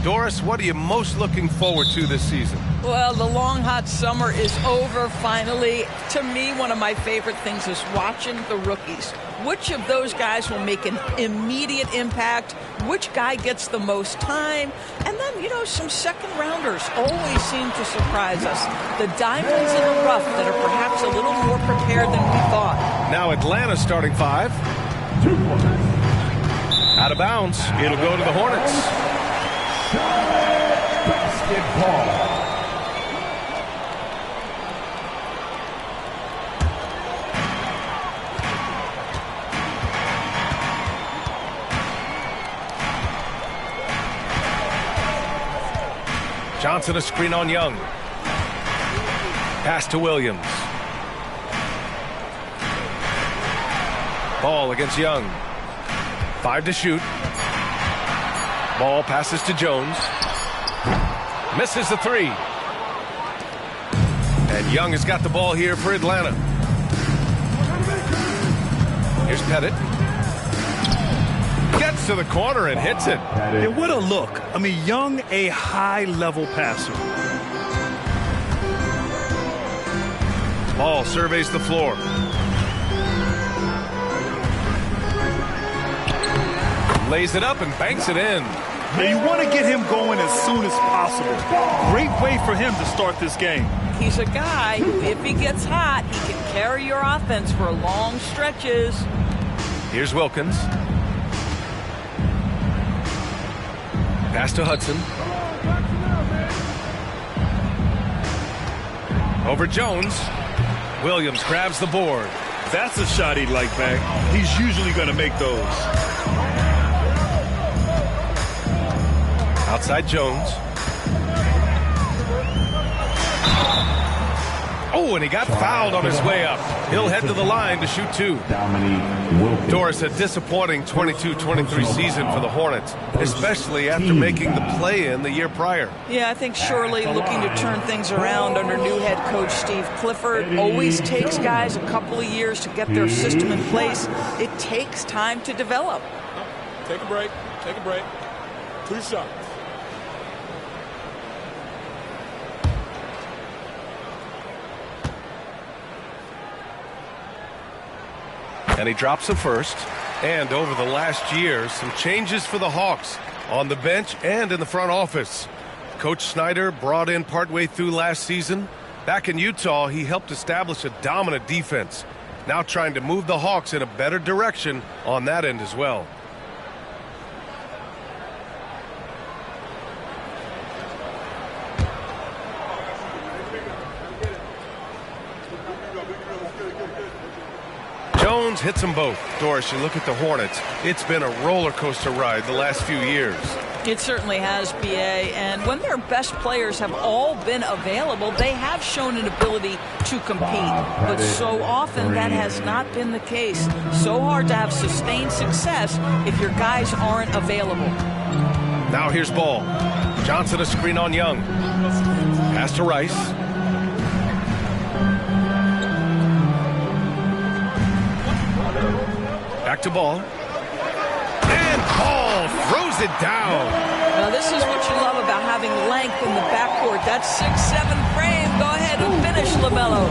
Doris, what are you most looking forward to this season? Well, the long, hot summer is over finally. To me, one of my favorite things is watching the rookies. Which of those guys will make an immediate impact? Which guy gets the most time? And then, some second-rounders always seem to surprise us. The diamonds in the rough that are perhaps a little more prepared than we thought. Now Atlanta starting 5. Out of bounds. It'll go to the Hornets. Basketball. Johnson a screen on Young. Pass to Williams. Ball against Young. 5 to shoot. Ball passes to Jones. Misses the 3. And Young has got the ball here for Atlanta. Here's Pettit. Gets to the corner and hits it. Yeah, what a look. I mean, Young, a high-level passer. Ball surveys the floor. Lays it up and banks it in. Now, you want to get him going as soon as possible. Great way for him to start this game. He's a guy who, if he gets hot, he can carry your offense for long stretches. Here's Wilkins. Pass to Hudson. Over Jones. Williams grabs the board. That's a shot he'd like back. He's usually going to make those. Outside Jones. Oh, and he got fouled on his way up. He'll head to the line to shoot 2. Doris, a disappointing 22-23 season for the Hornets, especially after making the play-in the year prior. Yeah, I think surely looking to turn things around under new head coach Steve Clifford. Always takes guys a couple of years to get their system in place. It takes time to develop. Take a break. Take a break. 2 shots. And he drops the first. And over the last year, some changes for the Hawks on the bench and in the front office. Coach Snyder brought in partway through last season. Back in Utah, he helped establish a dominant defense. Now trying to move the Hawks in a better direction on that end as well. Jones hits them both. Doris, you look at the Hornets. It's been a roller coaster ride the last few years. It certainly has, B.A. And when their best players have all been available, they have shown an ability to compete. But so often that has not been the case. So hard to have sustained success if your guys aren't available. Now here's Ball. Johnson a screen on Young. Pass to Rice. Back to Ball. And Ball throws it down. Now this is what you love about having length in the backcourt. That 6'7" frame. Go ahead and finish, LaMelo.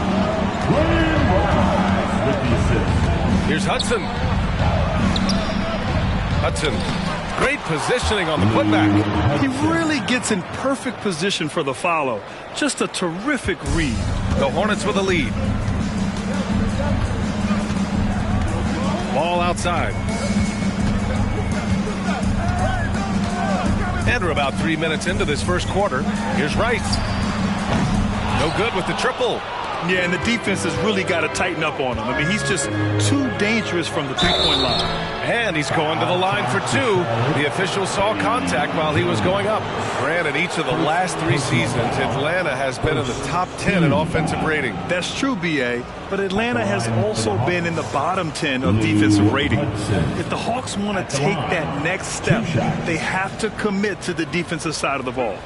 Here's Hudson. Hudson. Great positioning on the putback. He really gets in perfect position for the follow. Just a terrific read. The Hornets with a lead. Ball outside. And we're about 3 minutes into this first quarter. Here's Rice. No good with the triple. Yeah, and the defense has really got to tighten up on him. I mean, he's just too dangerous from the three-point line. And he's going to the line for 2. The official saw contact while he was going up. Granted, each of the last 3 seasons, Atlanta has been in the top 10 in offensive rating. That's true, B.A., but Atlanta has also been in the bottom 10 of defensive rating. If the Hawks want to take that next step, they have to commit to the defensive side of the ball.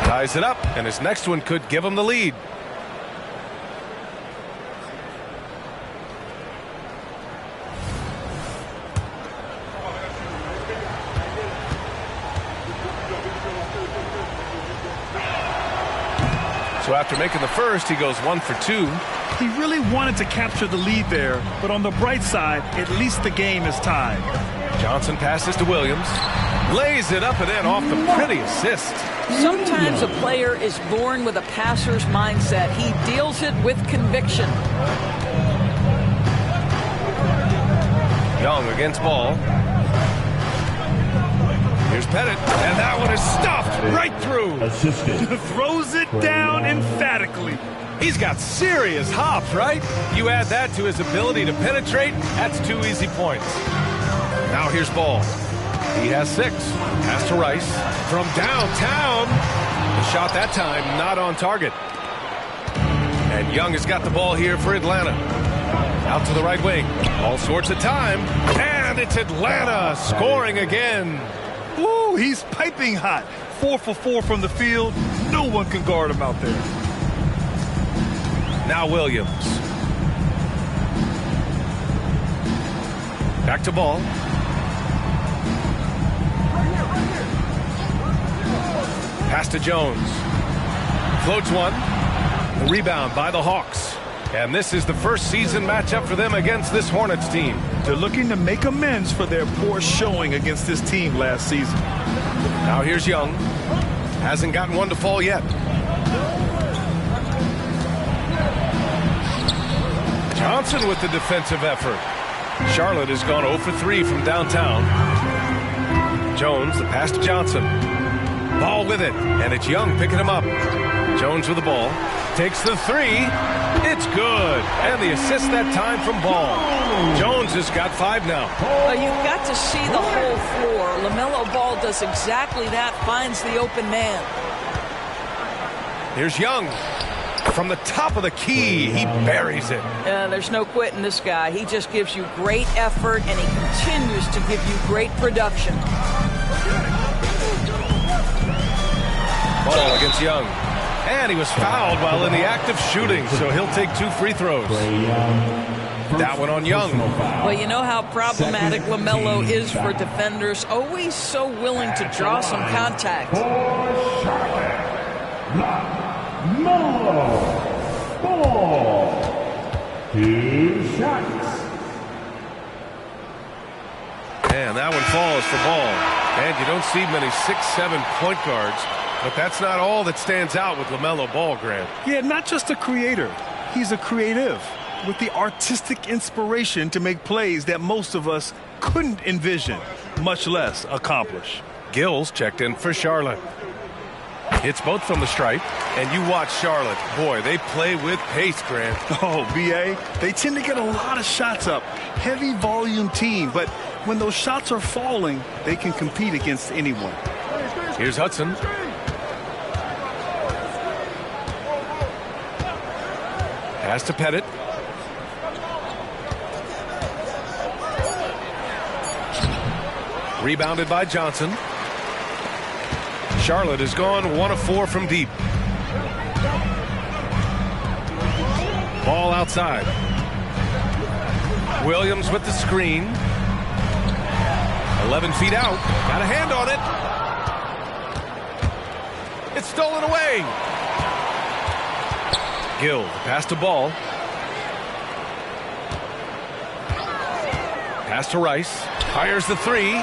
Ties it up, and his next one could give him the lead. So after making the first, he goes 1 for 2. He really wanted to capture the lead there, but on the bright side, at least the game is tied. Johnson passes to Williams. Lays it up and in off the pretty assist. Sometimes a player is born with a passer's mindset. He deals it with conviction. Young against Ball. Here's Pettit, and that one is stuffed right through. Throws it down emphatically. He's got serious hops, right? You add that to his ability to penetrate, that's 2 easy points. Now here's Ball. He has 6. Pass to Rice from downtown. The shot that time not on target. And Young has got the ball here for Atlanta. Out to the right wing. All sorts of time. And it's Atlanta scoring again. Ooh, he's piping hot. 4 for 4 from the field. No one can guard him out there. Now Williams. Back to Ball. Pass to Jones. Floats one. The rebound by the Hawks. And this is the first season matchup for them against this Hornets team. They're looking to make amends for their poor showing against this team last season. Now here's Young. Hasn't gotten one to fall yet. Johnson with the defensive effort. Charlotte has gone 0 for 3 from downtown. Jones, the pass to Johnson. Ball with it, and it's Young picking him up. Jones with the ball. Takes the 3. It's good. And the assist that time from Ball. Jones has got 5 now. You've got to see the whole floor. LaMelo Ball does exactly that, finds the open man. Here's Young. From the top of the key, he buries it. There's no quitting this guy. He just gives you great effort, and he continues to give you great production. Ball against Young. And he was fouled while in the act of shooting, so he'll take 2 free throws. That one on Young. Well, you know how problematic LaMelo is for defenders. Always so willing to draw some contact. LaMelo Ball. 2 shots. And that one falls for Ball. And you don't see many 6'7" point guards. But that's not all that stands out with LaMelo Ball, Grant. Yeah, not just a creator. He's a creative with the artistic inspiration to make plays that most of us couldn't envision, much less accomplish. Gills checked in for Charlotte. Hits both from the stripe. And you watch Charlotte. Boy, they play with pace, Grant. Oh, B.A., they tend to get a lot of shots up. Heavy volume team, but when those shots are falling, they can compete against anyone. Here's Hudson. Pass to Pettit. Rebounded by Johnson. Charlotte has gone 1 of 4 from deep. Ball outside. Williams with the screen. 11 feet out. Got a hand on it. It's stolen away. Gill, pass to Ball. Pass to Rice. Fires the 3.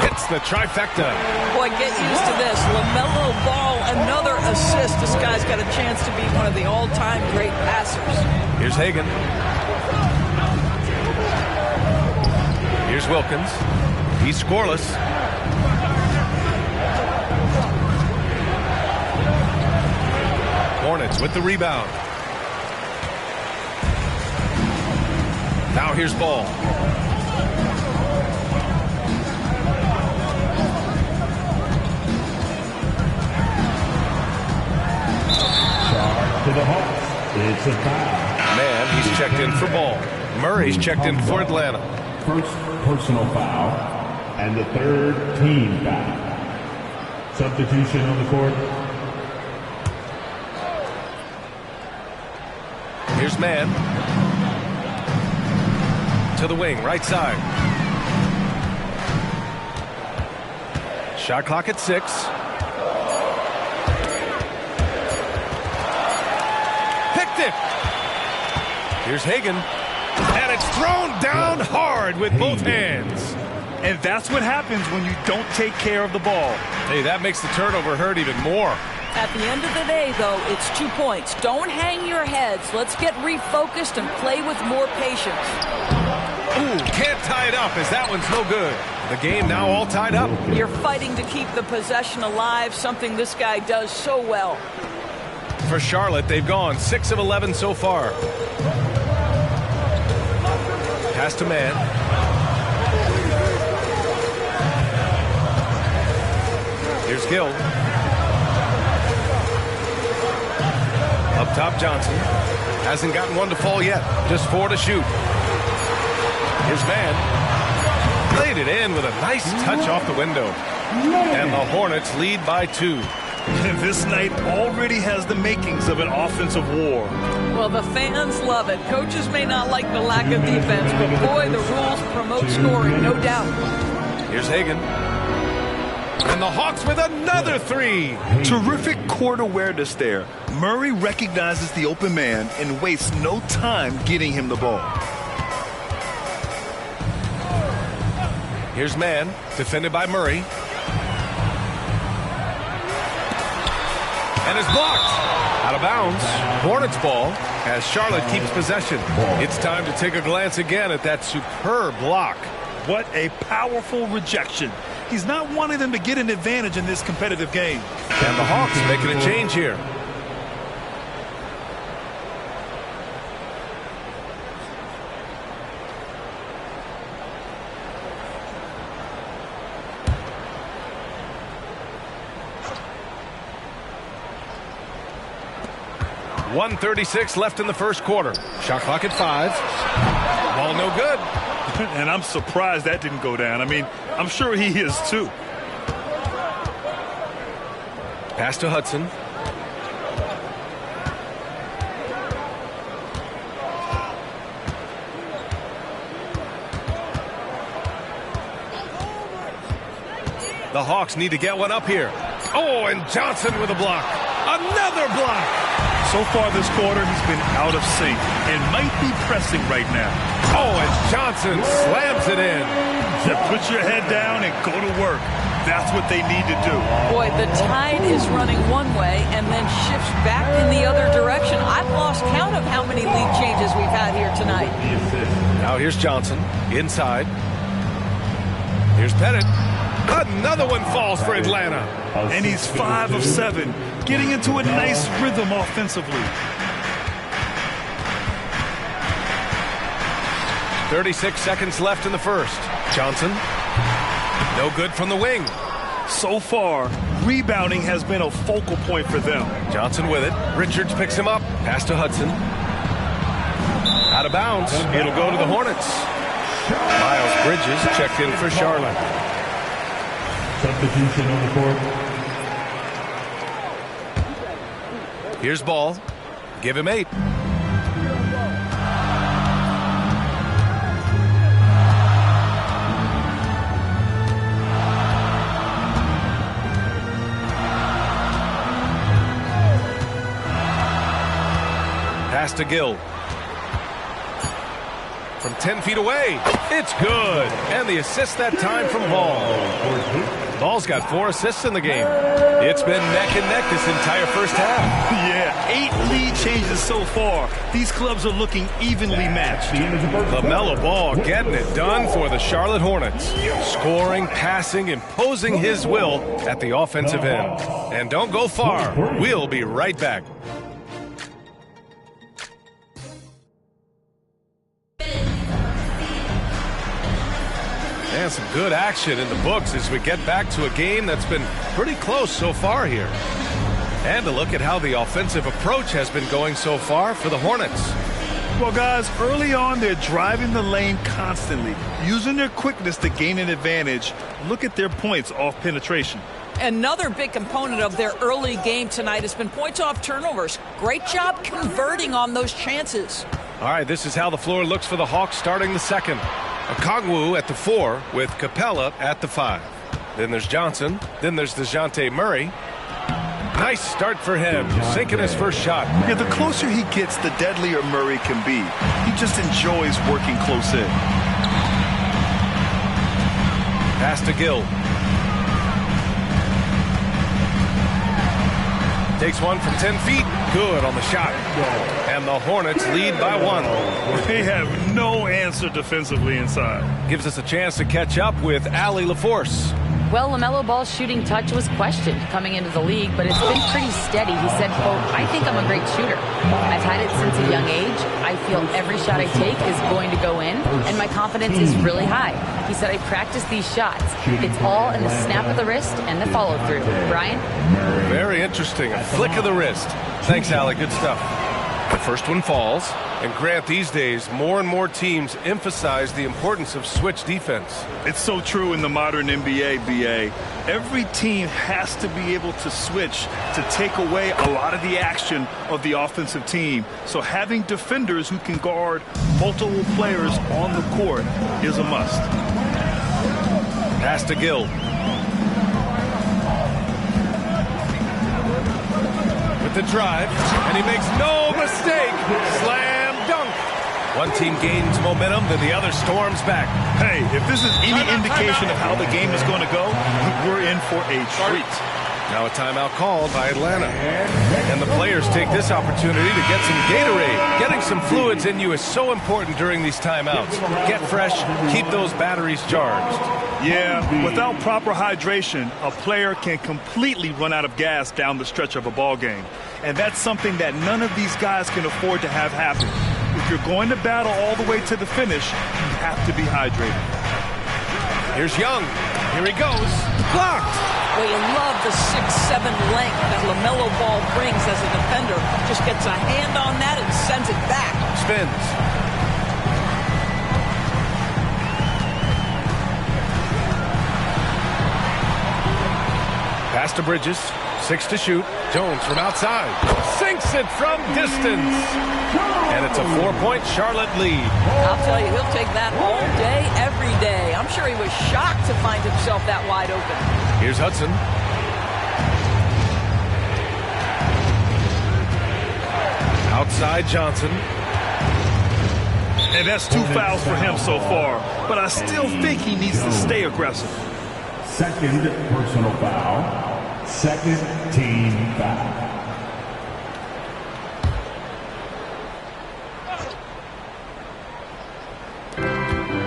Hits the trifecta. Boy, get used to this. LaMelo Ball, another assist. This guy's got a chance to be one of the all-time great passers. Here's Hagan. Here's Wilkins. He's scoreless. Hornets with the rebound. Now here's Ball. To the Hawks. It's a foul. Man, he's checked in for Ball. Murray's checked in for Atlanta. First personal foul and the 3rd team foul. Substitution on the court. Here's Man. To the wing, right side. Shot clock at 6. picked it. Here's Hagan. And it's thrown down hard with both hands. And that's what happens when you don't take care of the ball. Hey, that makes the turnover hurt even more. At the end of the day, though, it's 2 points. Don't hang your heads. Let's get refocused and play with more patience. Ooh, can't tie it up as that one's no good. The game now all tied up. You're fighting to keep the possession alive, something this guy does so well. For Charlotte, they've gone 6 of 11 so far. Pass to man. Here's Gill. Up top, Johnson. Hasn't gotten one to fall yet. Just 4 to shoot. Here's man. Played it in with a nice touch off the window. And the Hornets lead by 2. And this night already has the makings of an offensive war. Well, the fans love it. Coaches may not like the lack of defense, but boy, the rules promote scoring, no doubt. Here's Hagan. And the Hawks with another 3. Terrific court awareness there. Murray recognizes the open man and wastes no time getting him the ball. Here's man, defended by Murray. And it's blocked. Out of bounds. Hornets ball as Charlotte keeps possession. It's time to take a glance again at that superb block. What a powerful rejection. He's not wanting them to get an advantage in this competitive game. And the Hawks making a change here. .136 left in the first quarter. Shot clock at 5. Ball no good. And I'm surprised that didn't go down. I mean, I'm sure he is too. Pass to Hudson. The Hawks need to get one up here. Oh, and Johnson with a block. Another block. So far this quarter, he's been out of sync and might be pressing right now. Oh, and Johnson slams it in. So put your head down and go to work. That's what they need to do. Boy, the tide is running one way and then shifts back in the other direction. I've lost count of how many lead changes we've had here tonight. Now here's Johnson inside. Here's Pettit. Another one falls for Atlanta. And he's 5 of 7, getting into a nice rhythm offensively. 36 seconds left in the first. Johnson, no good from the wing. So far, rebounding has been a focal point for them. Johnson with it. Richards picks him up. Pass to Hudson. Out of bounds. It'll go to the Hornets. Miles Bridges checked in for Charlotte. Substitution on the court. Here's Ball. Give him 8. Pass to Gill. From 10 feet away. It's good. And the assist that time from Ball. Ball's got 4 assists in the game. It's been neck and neck this entire first half. Yeah, 8 lead changes so far. These clubs are looking evenly matched. LaMelo Ball getting it done for the Charlotte Hornets. Scoring, passing, imposing his will at the offensive end. And don't go far. We'll be right back. And some good action in the books as we get back to a game that's been pretty close so far here. And a look at how the offensive approach has been going so far for the Hornets. Well, guys, early on, they're driving the lane constantly, using their quickness to gain an advantage. Look at their points off penetration. Another big component of their early game tonight has been points off turnovers. Great job converting on those chances. All right, this is how the floor looks for the Hawks starting the second. Okongwu at the 4 with Capella at the 5. Then there's Johnson. Then there's DeJounte Murray. Nice start for him, sinking his first shot. Yeah, the closer he gets, the deadlier Murray can be. He just enjoys working close in. Pass to Gill. Takes one from 10 feet. Good on the shot. And the Hornets lead by 1. They have no answer defensively inside. Gives us a chance to catch up with Allie LaForce. Well, LaMelo Ball's shooting touch was questioned coming into the league, but it's been pretty steady. He said, quote, "I think I'm a great shooter. I've had it since a young age. I feel every shot I take is going to go in, and my confidence is really high." He said, "I practice these shots. It's all in the snap of the wrist and the follow-through." Brian? Very interesting. A flick of the wrist. Thanks, Allie. Good stuff. The first one falls. And Grant, these days, more and more teams emphasize the importance of switch defense. It's so true in the modern NBA, BA. Every team has to be able to switch to take away a lot of the action of the offensive team. So having defenders who can guard multiple players on the court is a must. Pass to Gill. With the drive, and he makes no mistake. Slam dunk. One team gains momentum, then the other storms back. Hey, if this is any indication of how the game is going to go, we're in for a treat. Now a timeout called by Atlanta. And the players take this opportunity to get some Gatorade. Getting some fluids in you is so important during these timeouts. Get fresh, keep those batteries charged. Yeah, without proper hydration, a player can completely run out of gas down the stretch of a ball game. And that's something that none of these guys can afford to have happen. If you're going to battle all the way to the finish, you have to be hydrated. Here's Young. Here he goes. Blocked. Well, you love the 6'7" length that LaMelo Ball brings as a defender. Just gets a hand on that and sends it back. Spins. Pass to Bridges. 6 to shoot. Jones from outside. Sinks it from distance. And it's a 4-point Charlotte lead. I'll tell you, he'll take that all day, every day. I'm sure he was shocked to find himself that wide open. Here's Hudson. Outside Johnson. And that's 2 fouls for him so far. But I still think he needs to stay aggressive. Second personal foul. Second team foul.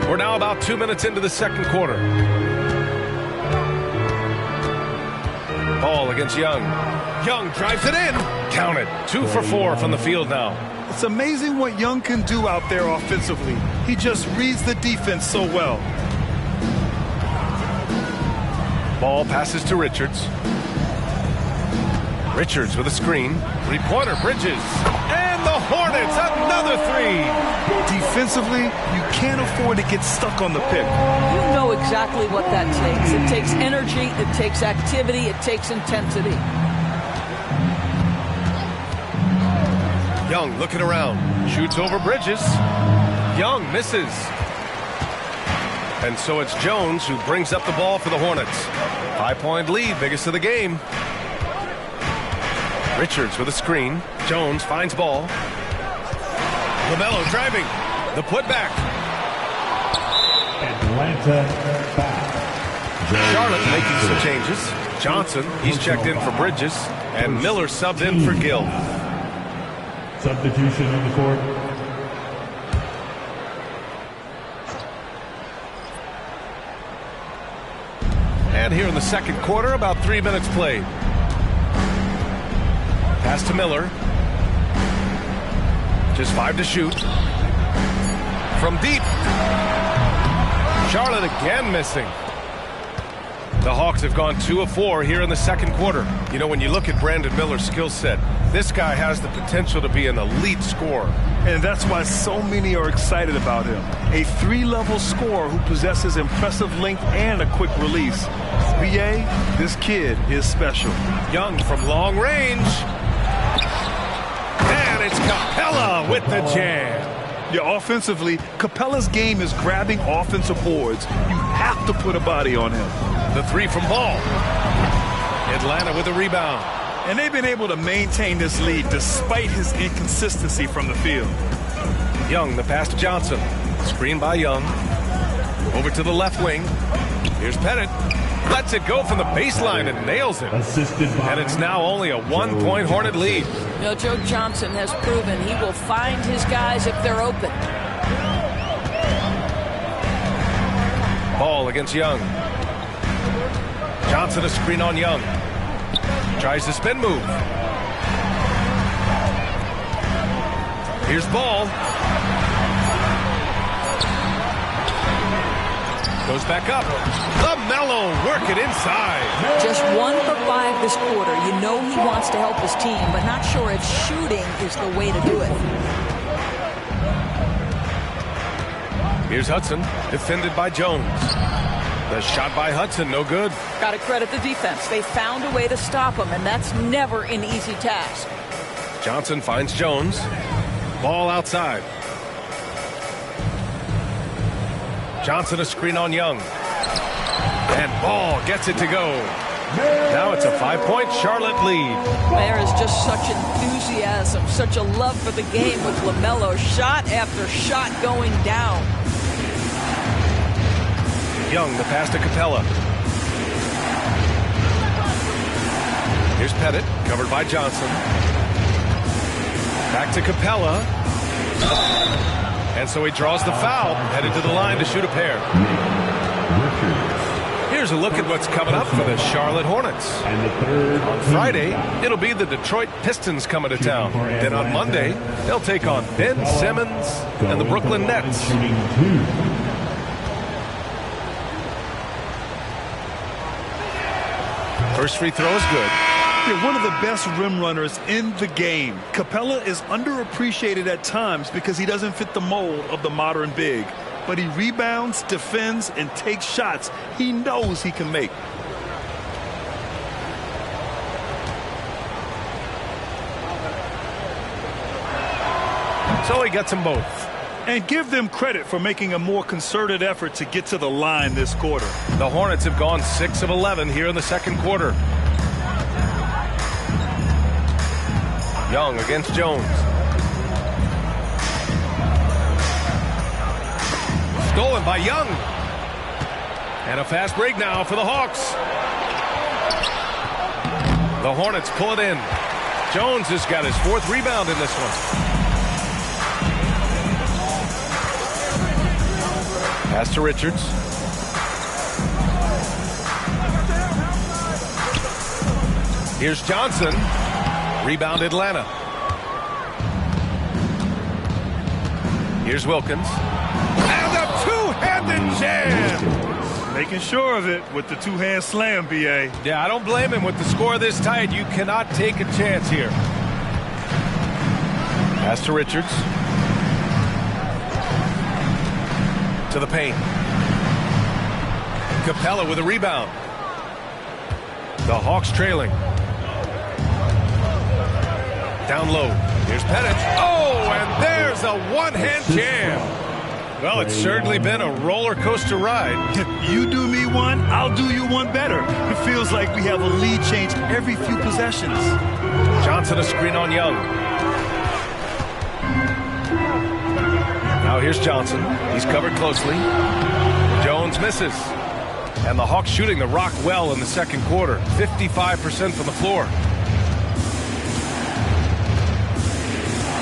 We're now about 2 minutes into the second quarter. Ball against Young. Young drives it in. Count it. 2 for 4 from the field now. It's amazing what Young can do out there offensively. He just reads the defense so well. Ball passes to Richards. Richards with a screen. 3-pointer, Bridges. And the Hornets, another 3. Defensively, you can't afford to get stuck on the pick. You know exactly what that takes. It takes energy, it takes activity, it takes intensity. Young looking around. Shoots over Bridges. Young misses. And so it's Jones who brings up the ball for the Hornets. 5-point lead, biggest of the game. Richards with a screen. Jones finds ball. LaMelo driving. The putback. Atlanta back. Charlotte making some changes. Johnson, he's checked in for Bridges. And Miller subbed in for Gill. Substitution on the court. And here in the second quarter, about 3 minutes played. Pass to Miller. Just 5 to shoot. From deep. Charlotte again missing. The Hawks have gone 2 of 4 here in the second quarter. You know, when you look at Brandon Miller's skill set, this guy has the potential to be an elite scorer. And that's why so many are excited about him. A 3-level scorer who possesses impressive length and a quick release. BA, this kid is special. Young from long range. And it's Capella with the jam. Yeah, offensively, Capella's game is grabbing offensive boards. You have to put a body on him. The 3 from Ball. Atlanta with a rebound. And they've been able to maintain this lead despite his inconsistency from the field. Young, the pass to Johnson. Screen by Young. Over to the left wing. Here's Pettit. Lets it go from the baseline and nails it. And it's now only a 1-point Hornet lead. You know, Joe Johnson has proven he will find his guys if they're open. Ball against Young. Johnson a screen on Young. Tries the spin move. Here's Ball. Goes back up. LaMelo work it inside. Just 1 for 5 this quarter. You know he wants to help his team, but not sure if shooting is the way to do it. Here's Hudson, defended by Jones. The shot by Hudson, no good. Got to credit the defense. They found a way to stop him, and that's never an easy task. Johnson finds Jones. Ball outside. Johnson a screen on Young. And Ball gets it to go. Now it's a 5-point Charlotte lead. There is just such enthusiasm, such a love for the game with LaMelo. Shot after shot going down. Young, the pass to Capella. Here's Pettit, covered by Johnson. Back to Capella. And so he draws the foul, headed to the line to shoot a pair. Here's a look at what's coming up for the Charlotte Hornets. On Friday, it'll be the Detroit Pistons coming to town. Then on Monday, they'll take on Ben Simmons and the Brooklyn Nets. First free throw is good. They're one of the best rim runners in the game. Capella is underappreciated at times because he doesn't fit the mold of the modern big. But he rebounds, defends, and takes shots he knows he can make. So he gets them both. And give them credit for making a more concerted effort to get to the line this quarter. The Hornets have gone 6 of 11 here in the second quarter. Young against Jones. Stolen by Young. And a fast break now for the Hawks. The Hornets pull it in. Jones has got his 4th rebound in this one. Pass to Richards. Here's Johnson. Rebound Atlanta. Here's Wilkins. And a two-handed jam. Making sure of it with the two-hand slam, B.A. Yeah, I don't blame him. With the score this tight, you cannot take a chance here. Pass to Richards. To the paint. Capella with a rebound. The Hawks trailing. Down low. Here's Pettit. Oh, and there's a one-hand jam. Well, it's certainly been a roller coaster ride. You do me one, I'll do you one better. It feels like we have a lead change every few possessions. Johnson a screen on Young. Now here's Johnson. He's covered closely. Jones misses. And the Hawks shooting the rock well in the second quarter. 55% from the floor.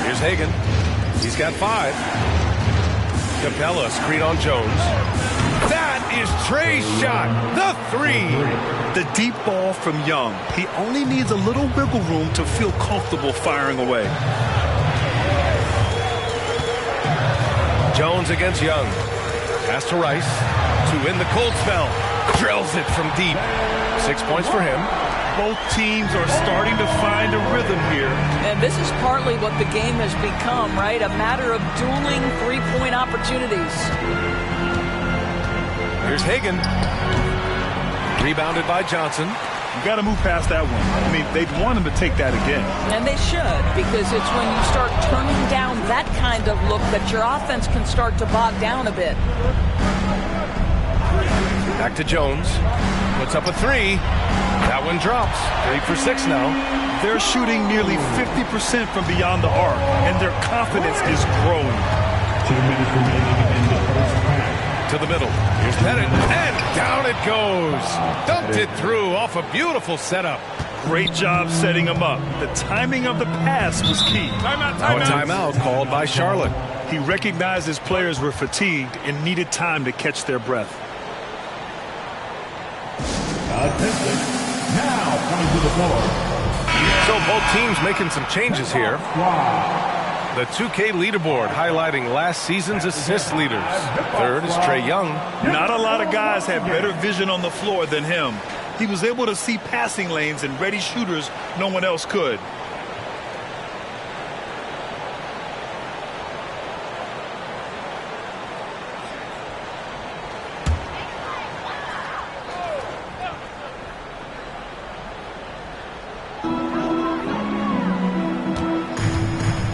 Here's Hagan. He's got 5. Capella screen on Jones. That is Trey's shot. The 3. The deep ball from Young. He only needs a little wiggle room to feel comfortable firing away. Jones against Young. Pass to Rice. To win the cold spell. Drills it from deep. 6 points for him. Both teams are starting to find a rhythm here. And this is partly what the game has become, right? A matter of dueling three-point opportunities. Here's Hagan. Rebounded by Johnson. You got to move past that one. I mean, they'd want him to take that again. And they should, because it's when you start turning down that kind of look that your offense can start to bog down a bit. Back to Jones. Puts up a three. That one drops. 3 for 6 now. They're shooting nearly 50% from beyond the arc, and their confidence is growing. 2 minutes remaining in the first half. To the middle. Here's Pettit, and down it goes. Dumped it through off a beautiful setup. Great job setting him up. The timing of the pass was key. Now a timeout called by Charlotte. He recognized his players were fatigued and needed time to catch their breath. Attention. Now coming to the floor. So both teams making some changes here. The 2K leaderboard highlighting last season's assist leaders. Third is Trae Young. Not a lot of guys have better vision on the floor than him. He was able to see passing lanes and ready shooters no one else could.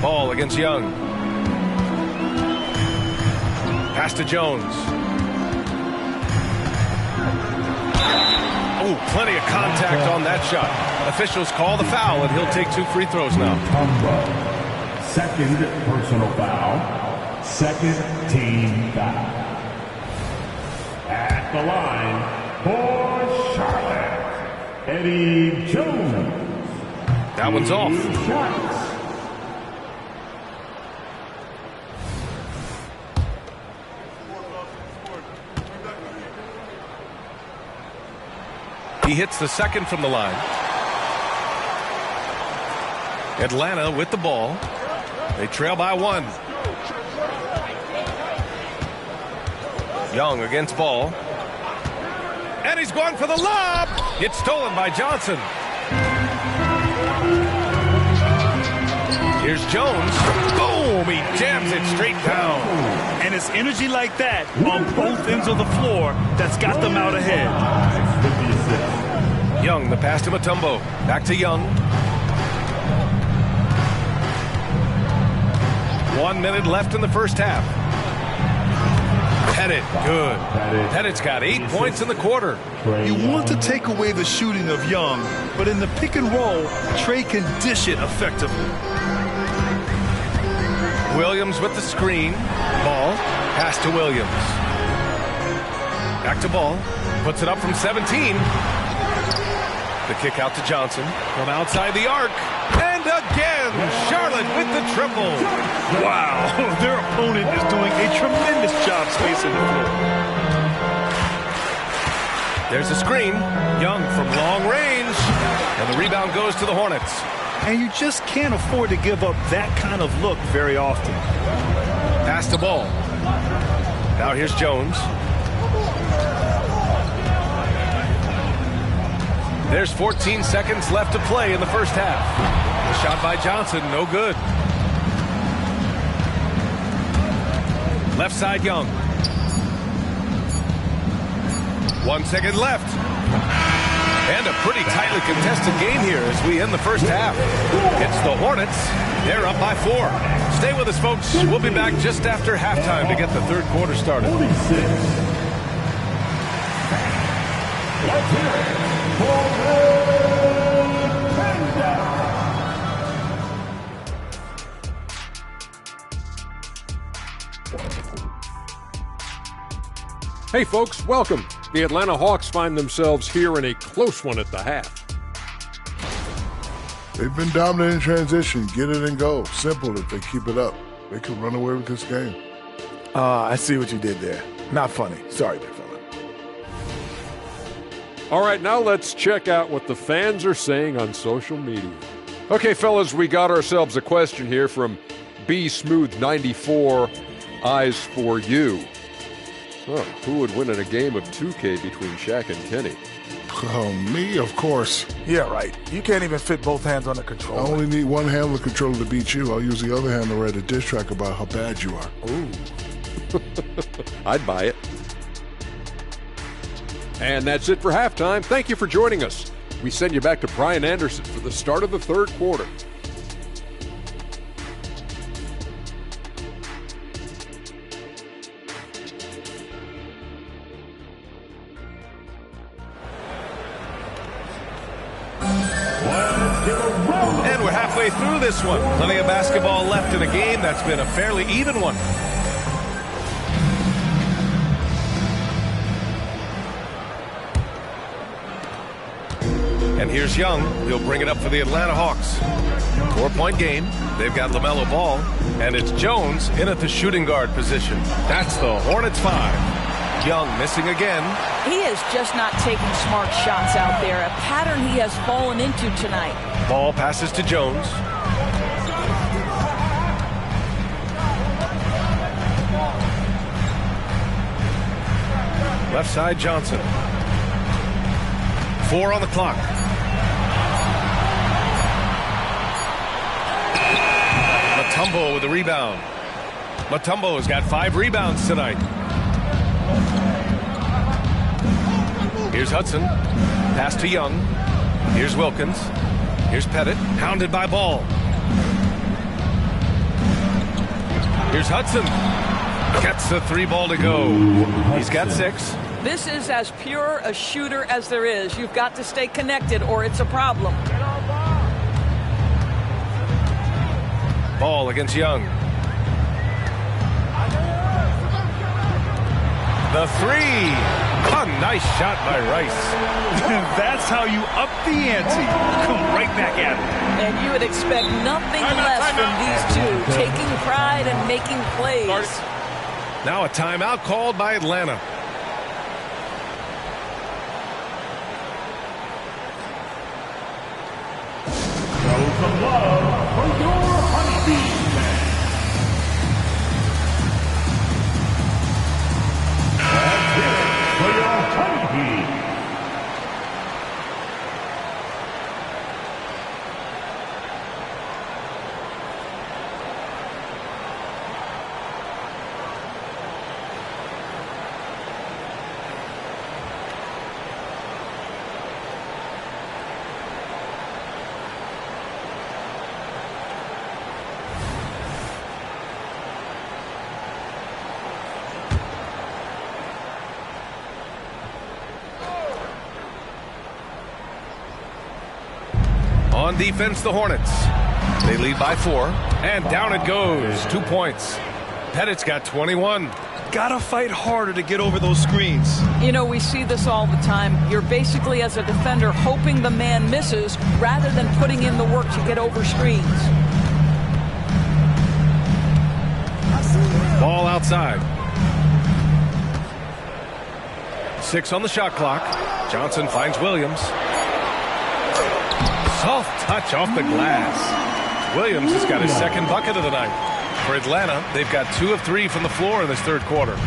Ball against Young. Pass to Jones. Oh, plenty of contact on that shot. Officials call the foul, and he'll take 2 free throws now. Second personal foul. Second team foul. At the line for Charlotte, Eddie Jones. That one's off. Shots. He hits the second from the line. Atlanta with the ball. They trail by 1. Young against Ball. And he's going for the lob. It's stolen by Johnson. Here's Jones. Boom! He jams it straight down. And it's energy like that on both ends of the floor that's got them out ahead. Young, the pass to Mutombo. Back to Young. 1 minute left in the first half. Pettit, good. Pettit's got 8 points in the quarter. You want to take away the shooting of Young, but in the pick and roll, Trae can dish it effectively. Williams with the screen. Ball. Pass to Williams. Back to Ball. Puts it up from 17. The kick out to Johnson from outside the arc. And again, Charlotte with the triple. Wow, their opponent is doing a tremendous job spacing the floor. There's a screen. Young from long range. And the rebound goes to the Hornets. And you just can't afford to give up that kind of look very often. Pass the ball. Now here's Jones. There's 14 seconds left to play in the first half. The shot by Johnson, no good. Left side, Young. 1 second left. And a pretty tightly contested game here as we end the first half. It's the Hornets. They're up by 4. Stay with us, folks. We'll be back just after halftime to get the third quarter started. 46. Let's hear it for Hey folks, welcome. The Atlanta Hawks find themselves here in a close one at the half. They've been dominant in transition. Get it and go. Simple if they keep it up. They can run away with this game. I see what you did there. Not funny. Sorry, big fella. All right, now let's check out what the fans are saying on social media. Okay, fellas, we got ourselves a question here from B Smooth 94. Eyes for you. Huh, who would win in a game of 2K between Shaq and Kenny? Oh, me, of course. Yeah, right. You can't even fit both hands on the I controller. only need one hand on the controller to beat you. I'll use the other hand to write a diss track about how bad you are. Ooh. I'd buy it. And that's it for halftime. Thank you for joining us. We send you back to Brian Anderson for the start of the third quarter. we're halfway through this one. Plenty of basketball left in a game that's been a fairly even one. And here's Young. He'll bring it up for the Atlanta Hawks. 4-point game. They've got LaMelo Ball. And it's Jones in at the shooting guard position. That's the Hornets 5. Young missing again. He is just not taking smart shots out there. A pattern he has fallen into tonight. Ball passes to Jones. Left side, Johnson. 4 on the clock. Mutombo with the rebound. Mutombo has got 5 rebounds tonight. Here's Hudson. Pass to Young. Here's Wilkins. Here's Pettit. Hounded by Ball. Here's Hudson. Gets the 3 ball to go. He's got 6. This is as pure a shooter as there is. You've got to stay connected or it's a problem. Ball against Young. The 3. A nice shot by Rice. That's how you up the ante. Come right back at it. And you would expect nothing less from these two, taking pride and making plays. Now a timeout called by Atlanta. Show some love for your Honeybees fans. Let's hear it for your Honeybees. On defense, the Hornets. They lead by 4. And down it goes. 2 points. Pettit's got 21. Gotta fight harder to get over those screens. You know, we see this all the time. You're basically, as a defender, hoping the man misses rather than putting in the work to get over screens. Ball outside. 6 on the shot clock. Johnson finds Williams. Soft touch off the glass. Williams has got his second bucket of the night. For Atlanta, they've got 2 of 3 from the floor in this third quarter.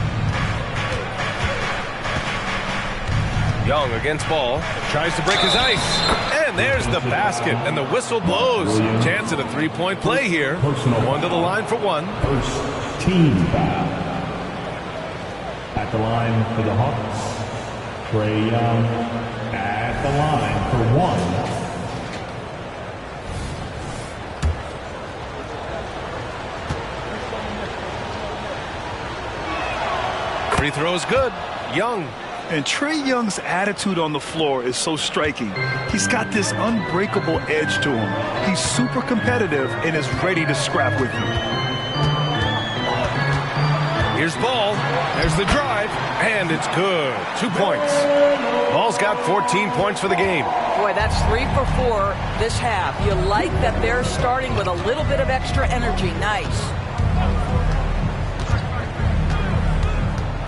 Young against Ball. Tries to break his ice. And there's the basket. And the whistle blows. Chance at a 3-point play here. One to the line for 1. First team foul. At the line for the Hawks, Trae Young at the line for 1. Free throw is good. Young. And Trae Young's attitude on the floor is so striking. He's got this unbreakable edge to him. He's super competitive and is ready to scrap with you. Here's Ball. There's the drive. And it's good. 2 points. Ball's got 14 points for the game. Boy, that's 3 for 4 this half. You like that they're starting with a little bit of extra energy. Nice.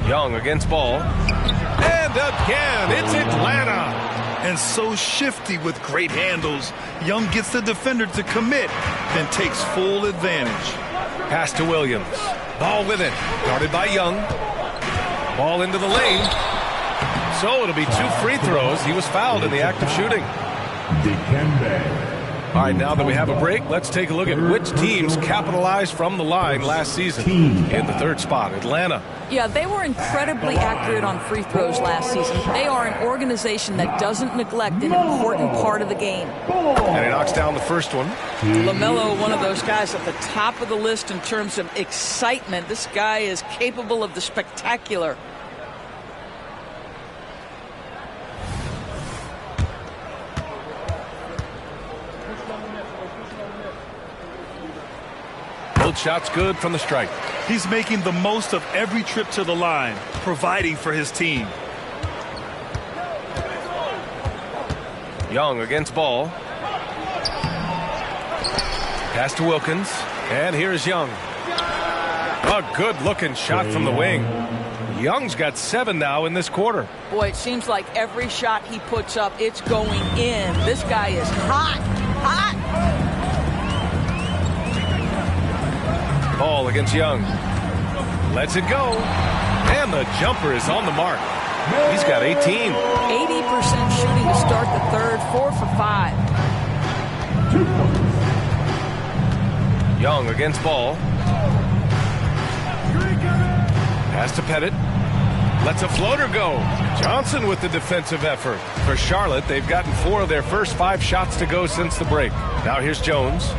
Young against Ball. And again, it's Atlanta. And so shifty with great handles. Young gets the defender to commit, then takes full advantage. Pass to Williams. Ball with it. Guarded by Young. Ball into the lane. So it'll be 2 free throws. He was fouled in the act of shooting. Dikembe. All right, now that we have a break, let's take a look at which teams capitalized from the line last season. In the third spot, Atlanta. Yeah, they were incredibly accurate on free throws last season. They are an organization that doesn't neglect an important part of the game. And he knocks down the first one. LaMelo, one of those guys at the top of the list in terms of excitement. This guy is capable of the spectacular. shot's good from the stripe. He's making the most of every trip to the line, providing for his team. Young against Ball. Pass to Wilkins. And here's Young. A good-looking shot from the wing. Young's got 7 now in this quarter. Boy, it seems like every shot he puts up, it's going in. This guy is hot. Ball against Young. Lets it go. And the jumper is on the mark. He's got 18. 80% shooting to start the third. 4 for 5. Young against Ball. Pass to Pettit. Lets a floater go. Johnson with the defensive effort. For Charlotte, they've gotten 4 of their first 5 shots to go since the break. Now here's Jones.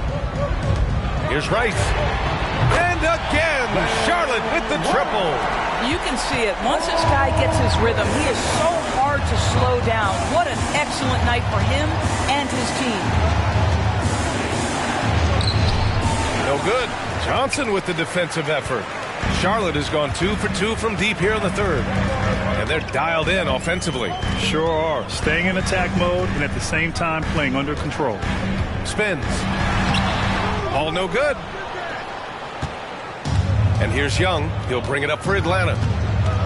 Here's Rice. And again, Charlotte with the triple. You can see it. Once this guy gets his rhythm, he is so hard to slow down. What an excellent night for him and his team. No good. Johnson with the defensive effort. Charlotte has gone 2 for 2 from deep here in the third. And they're dialed in offensively. Sure are. Staying in attack mode and at the same time playing under control. Spins. All no good. And here's Young. He'll bring it up for Atlanta.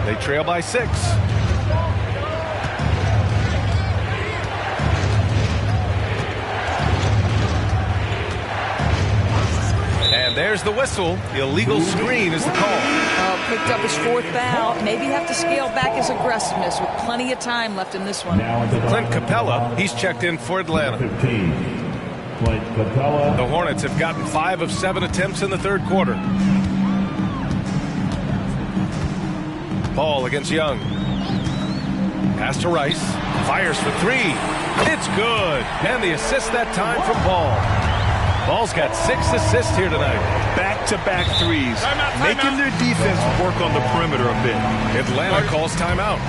They trail by 6. And there's the whistle. Illegal screen is the call. Picked up his 4th foul. Maybe have to scale back his aggressiveness with plenty of time left in this one. Clint Capella, he's checked in for Atlanta. 15. Clint Capella. The Hornets have gotten 5 of 7 attempts in the third quarter. Ball against Young. Pass to Rice. Fires for 3. It's good. And the assist that time from Ball. Ball's got 6 assists here tonight. Back-to-back threes, making their defense work on the perimeter a bit. Atlanta calls timeout.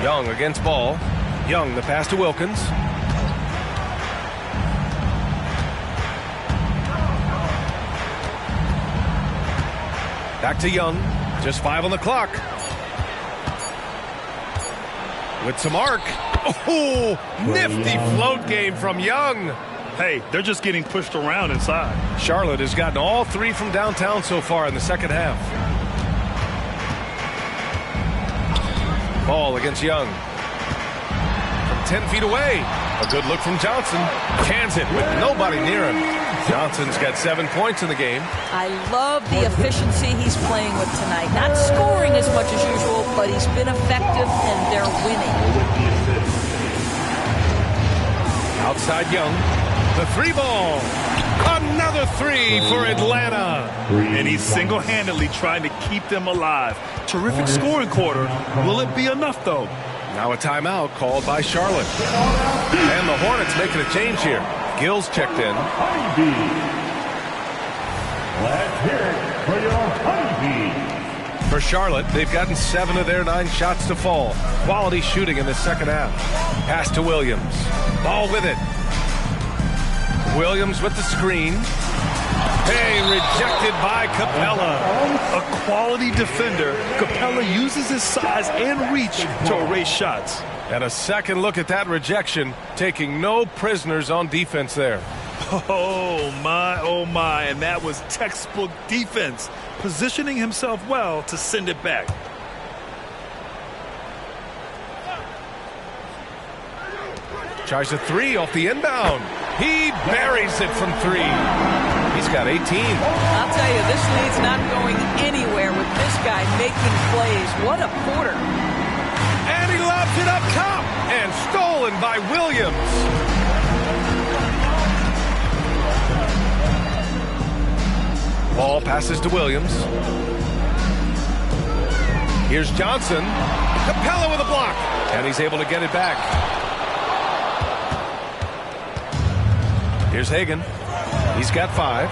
Young against Ball. Young, the pass to Wilkins. Back to Young. Just 5 on the clock. With some arc. Oh, nifty float game from Young. Hey, they're just getting pushed around inside. Charlotte has gotten all 3 from downtown so far in the second half. Ball against Young. From 10 feet away. A good look from Johnson. Cans it with nobody near him. Johnson's got 7 points in the game. I love the efficiency he's playing with tonight. Not scoring as much as usual, but he's been effective and they're winning. Outside Young. The 3 ball. Another 3 for Atlanta. And he's single-handedly trying to keep them alive. Terrific scoring quarter. Will it be enough, though? Now a timeout called by Charlotte. And the Hornets making a change here. Gill's checked in. Let's hear it for your Honeybee. For Charlotte, they've gotten 7 of their 9 shots to fall. Quality shooting in the second half. Pass to Williams. Ball with it. Williams with the screen. Hey, rejected by Capella. A quality defender, Capella uses his size and reach to erase shots. And a second look at that rejection, taking no prisoners on defense there. Oh, my, and that was textbook defense, positioning himself well to send it back. Tries a 3 off the inbound. He buries it from 3. He's got 18. I'll tell you, this lead's not going anywhere with this guy making plays. What a quarter. And he lobs it up top. And stolen by Williams. Ball passes to Williams. Here's Johnson. Capella with a block. And he's able to get it back. Here's Hagan. He's got 5.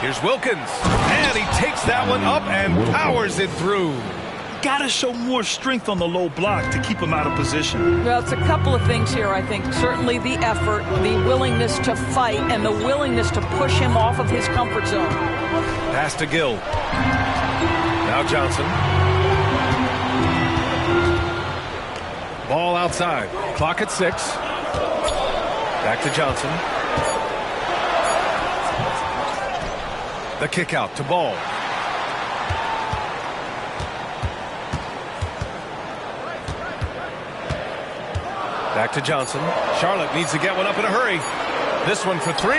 Here's Wilkins. And he takes that one up and powers it through. Got to show more strength on the low block to keep him out of position. Well, it's a couple of things here, I think. Certainly the effort, the willingness to fight, and the willingness to push him off of his comfort zone. Pass to Gill. Now Johnson. Ball outside. Clock at 6. Back to Johnson. The kick out to Ball. Back to Johnson. Charlotte needs to get one up in a hurry. This one for 3.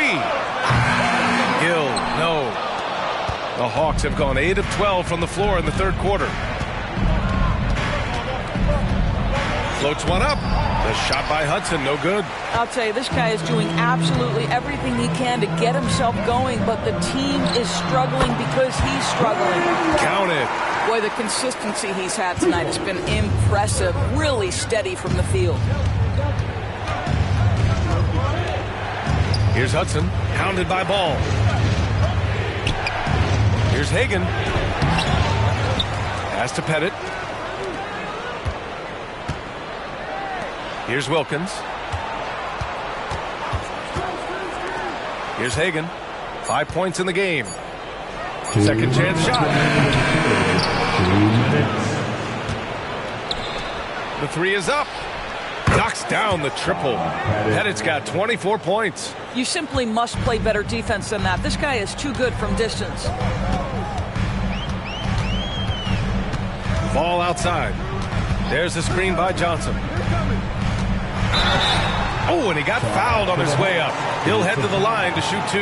Gill, no. The Hawks have gone 8 of 12 from the floor in the third quarter. Floats one up. The shot by Hudson, no good. I'll tell you, this guy is doing absolutely everything he can to get himself going, but the team is struggling because he's struggling. Count it. Boy, the consistency he's had tonight has been impressive. Really steady from the field. Here's Hudson, hounded by Ball. Here's Hagan. Pass to Pettit. Here's Wilkins. Here's Hagan. 5 points in the game. Second chance shot. The 3 is up. Knocks down the triple. Pettit's got 24 points. You simply must play better defense than that. This guy is too good from distance. Ball outside. There's the screen by Johnson. Oh, and he got fouled on his way up. He'll head to the line to shoot 2.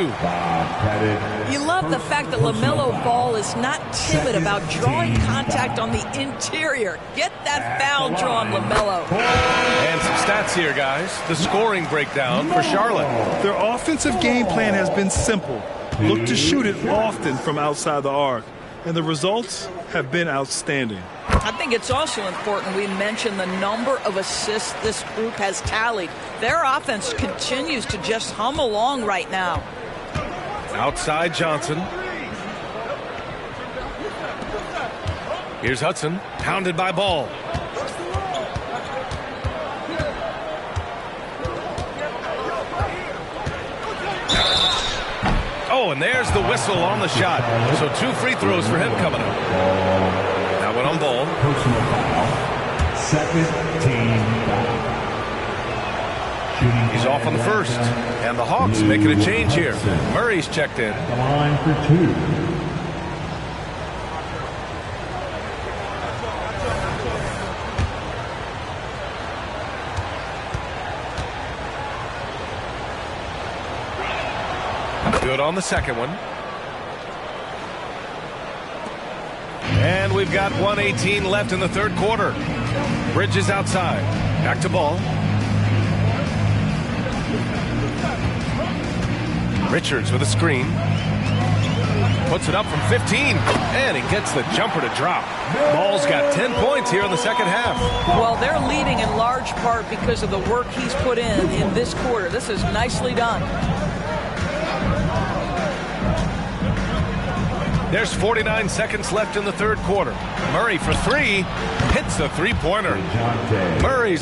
You love the fact that LaMelo Ball is not timid about drawing contact on the interior. Get that foul drawn, LaMelo. And some stats here, guys. The scoring breakdown for Charlotte. Their offensive game plan has been simple. Look to shoot it often from outside the arc. And the results have been outstanding. I think it's also important we mention the number of assists this group has tallied. Their offense continues to just hum along right now. Outside Johnson. Here's Hudson, hounded by Ball. Oh, and there's the whistle on the shot. So 2 free throws for him coming up. That one on Ball. Personal foul. Second team foul. He's off on the first. And the Hawks making a change here. Murray's checked in. The line for 2. Good on the second one. And we've got 1:18 left in the third quarter. Bridges outside. Back to Ball. Richards with a screen. Puts it up from 15. And he gets the jumper to drop. Ball's got 10 points here in the second half. Well, they're leading in large part because of the work he's put in this quarter. This is nicely done. There's 49 seconds left in the third quarter. Murray for 3. Hits the three-pointer. Murray's